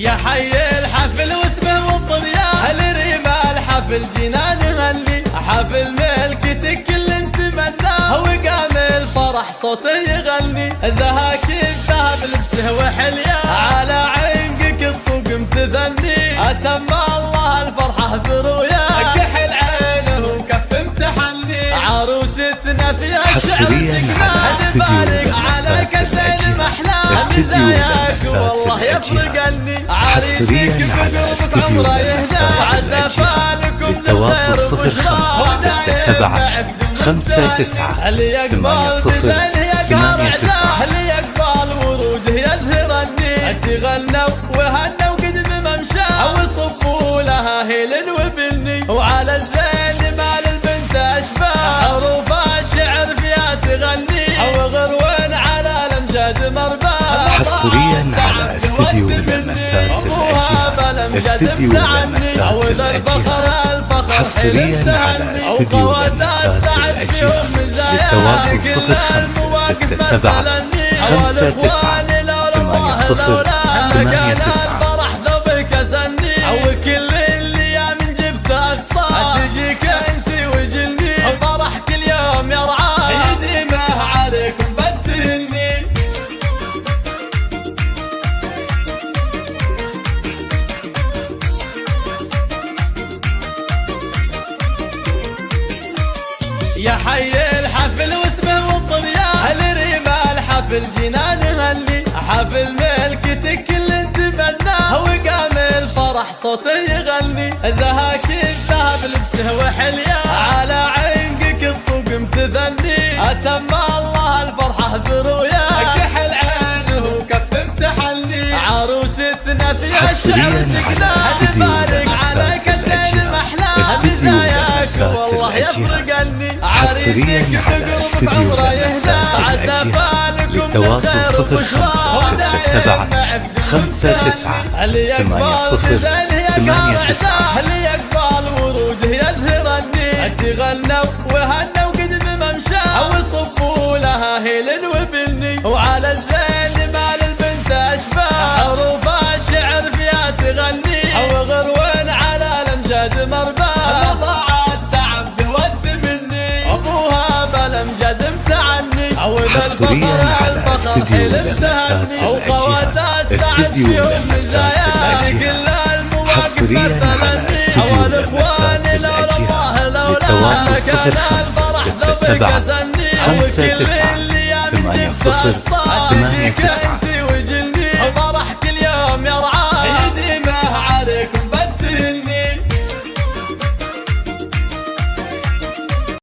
يا حي الحفل واسمه والطريان الريمة الحفل جينا نغني حفل ملكتك كل انت مناه وقام الفرح صوته يغني زهاك الذهب لبسه وحليان على عنقك الطوق متذني اتم الله الفرحة برؤياك كحل عينه وكف امتحني عروستنا فيها حصريا على استديو عليك زين محلى مزاياك والله يفرقني حصريا على استديو للتواصل 0567 59 اللي يقبل 80 اللي يقبل وروده يزهرني تغنوا وهنوا قد بممشاه وصفوا لها هيل وبني وعلى الزين مال البنت اشباه حروف الشعر فيها تغني وغروين على الامجاد مرباه حصريا على استديو لمسات الأجيال استديو لمسات الأجيال حصريا على استديو لمسات الأجيال للتواصل 0567 59 80 89 فرح ذوبك اسني وكل الايام جبت اقصى تجيك انسي وجني فرح كل يوم يرعى يديمه عليكم بالتهنين يا حي الحفل واسمه والطريان الريمة الحفل جينا نغني حفل ملكتك كل انت مناه وقام الفرح صوته يغني زهاك الذهب لبسه وحليان على عنقك الطوق متذني اتم الله الفرحة برؤياك كحل عينه وكف امتحني عروستنا فيها حصريا على استديو عليك زين محلى مزاياك والله يفرقني حصريا على استديو لمسات الأجيال للتواصل 0567 59 80 89 اللي يقبل وروده يزهرني تغنوا وهنوا قد بممشاه وصفوا لها هيل وبني وعلى الزين مال البنت اشباه حروف الشعر فيها تغني وغروين على الامجاد مرباه ضاعت تعب والتمني ابوها بالامجاد امتعني حصريا على استديو لمسات الأجيال استديو لمسات الأجيال حصريا على استديو لمسات الأجيال للتواصل 0567 59 80 89